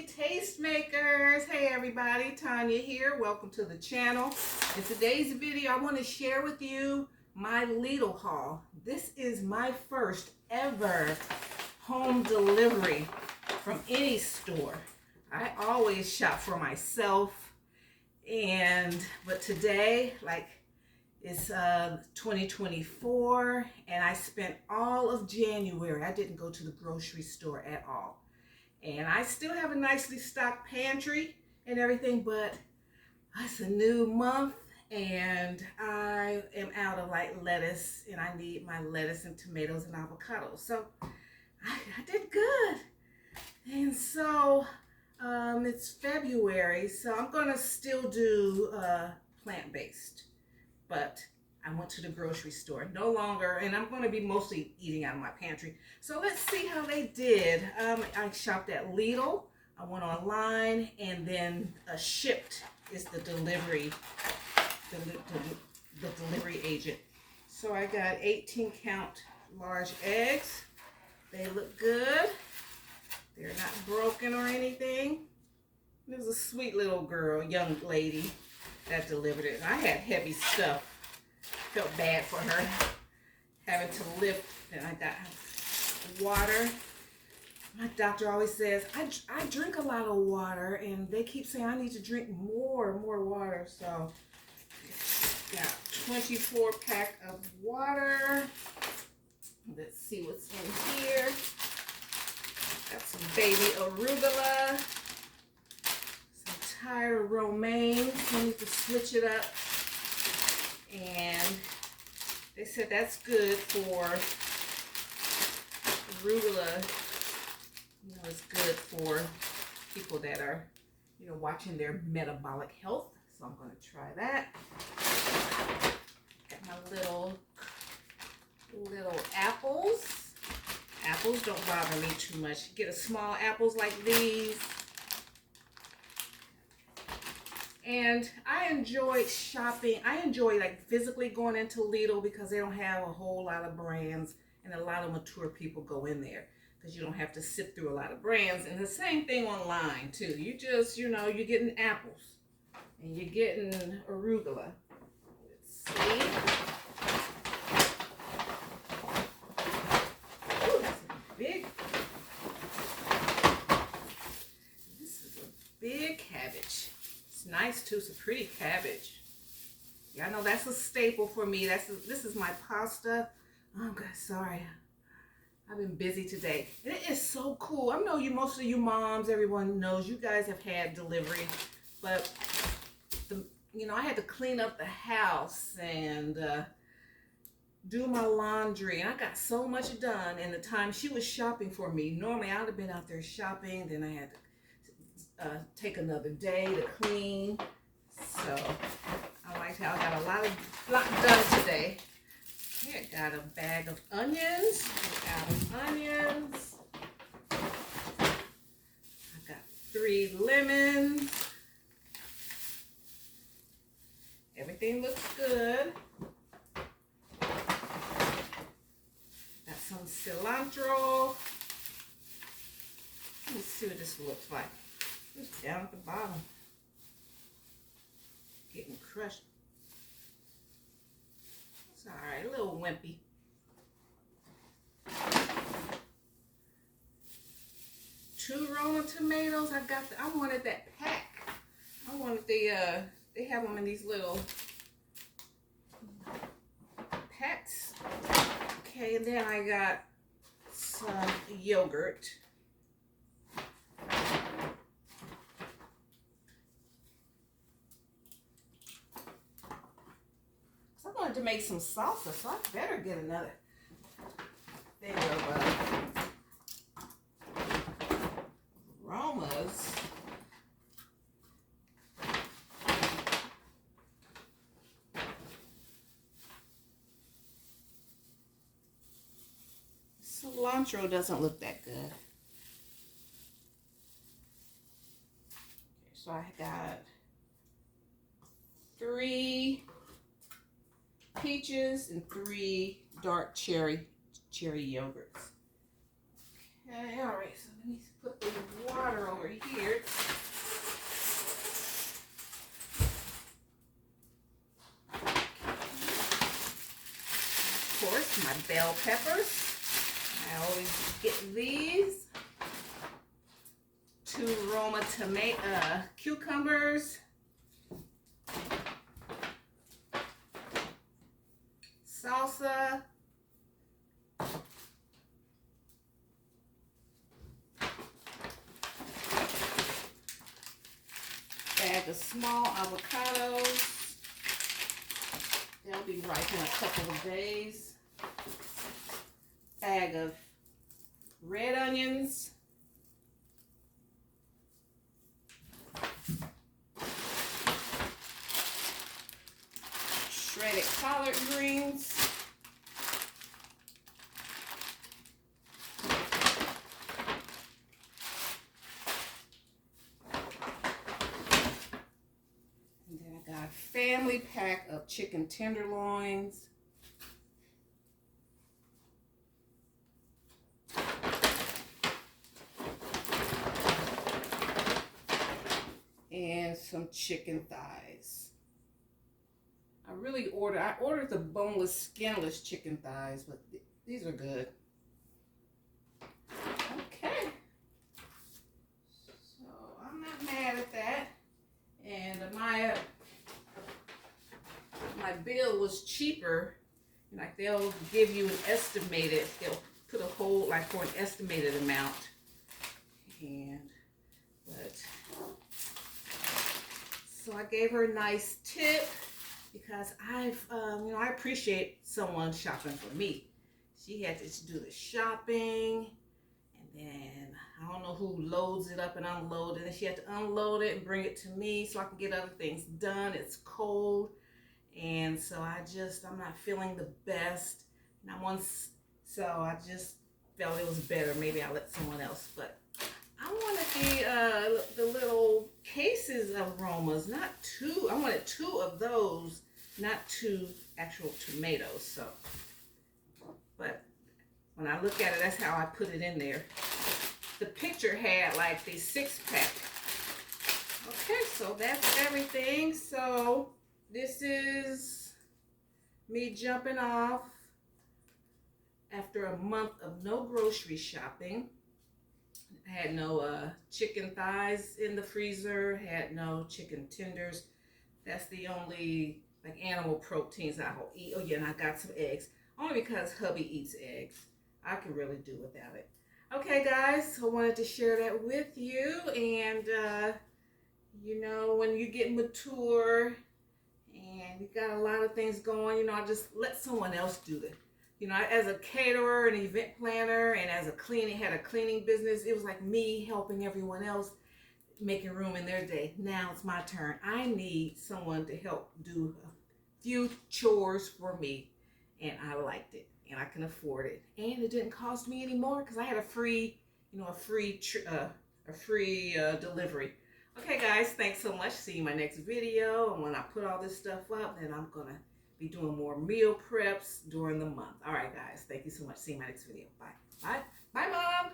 Hey tastemakers, hey everybody, Tanya here. Welcome to the channel. In today's video I want to share with you my Lidl haul. This is my first ever home delivery from any store. I always shop for myself, but today, it's 2024 and I spent all of January. I didn't go to the grocery store at all. And I still have a nicely stocked pantry and everything, but it's a new month and I am out of lettuce, and I need my lettuce and tomatoes and avocados. So I did good. And so it's February, so I'm gonna still do plant-based, but I went to the grocery store no longer, and I'm going to be mostly eating out of my pantry. So let's see how they did. I shopped at Lidl. I went online, and then Shipped is the delivery, the delivery agent. So I got 18 count large eggs. They look good. They're not broken or anything. It was a sweet little girl, young lady that delivered it. I had heavy stuff. Felt bad for her having to lift. And I got water. My doctor always says I drink a lot of water, and they keep saying I need to drink more water. So got 24 pack of water. Let's see what's in here. Got some baby arugula, some Thai romaine. I need to switch it up. And they said that's good for arugula. You know, it's good for people that are, watching their metabolic health. So I'm going to try that. Got my little apples. Apples don't bother me too much. Get a small apples like these. And I enjoy shopping. I enjoy physically going into Lidl because they don't have a whole lot of brands, and a lot of mature people go in there because you don't have to sift through a lot of brands. And the same thing online too. You just, you're getting apples and you're getting arugula. Let's see. Ooh, that's a big. This is a big cabbage. Nice too. It's a pretty cabbage. Yeah, I know that's a staple for me. This is my pasta. Oh God, sorry. I've been busy today. And it is so cool. I know most of you moms, everyone knows you guys have had delivery, but I had to clean up the house and do my laundry, and I got so much done in the time she was shopping for me. Normally I would have been out there shopping, then I had to take another day to clean. So I like how I got a lot done today. Here I got a bag of onions. I got 3 lemons. Everything looks good. Got some cilantro. Let me see what this looks like. It's down at the bottom. Getting crushed. It's alright, a little wimpy. Two Roma tomatoes. I wanted that pack. I wanted they have them in these little packs. Okay, and then I got some yogurt. To make some salsa, so I better get another thing of aromas. Cilantro doesn't look that good. Okay, so I got 3 peaches and 3 dark cherry yogurts. Okay, all right, so let me put the water over over here. Of course, my bell peppers. I always get these. 2 Roma cucumbers. Salsa. Bag of small avocados. They'll be ripe in a couple of days. Bag of red onions. Shredded collard greens. And then I got a family pack of chicken tenderloins. And some chicken thighs. I ordered the boneless, skinless chicken thighs, but these are good. Okay. So I'm not mad at that. And my bill was cheaper. Like they'll give you an estimated, they'll put a whole, like for an estimated amount. So I gave her a nice tip because I appreciate someone shopping for me. She had to do the shopping, and then I don't know who loads it up and unload it. And she had to unload it and bring it to me so I can get other things done. It's cold, and so I'm not feeling the best. So I just felt it was better. Maybe I'll let someone else, but I wanted the little cases of aromas, not 2. I wanted 2 of those, not 2 actual tomatoes. So, but when I look at it, that's how I put it in there. The picture had like the 6-pack. Okay, so that's everything. So this is me jumping off after a month of no grocery shopping. I had no chicken thighs in the freezer, had no chicken tenders. That's the only like animal proteins I'll eat. Oh yeah, and I got some eggs. Only because hubby eats eggs. I can really do without it. Okay guys, so I wanted to share that with you. And when you get mature and you got a lot of things going, I just let someone else do it. As a caterer and event planner and as had a cleaning business, it was like me helping everyone else, making room in their day. Now it's my turn. I need someone to help do a few chores for me, and I liked it, and I can afford it, and it didn't cost me any more because I had a free delivery. Okay guys, thanks so much. See you in my next video, and when I put all this stuff up, then I'm gonna be doing more meal preps during the month. All right, guys. Thank you so much. See you in my next video. Bye. Bye. Bye, Mom.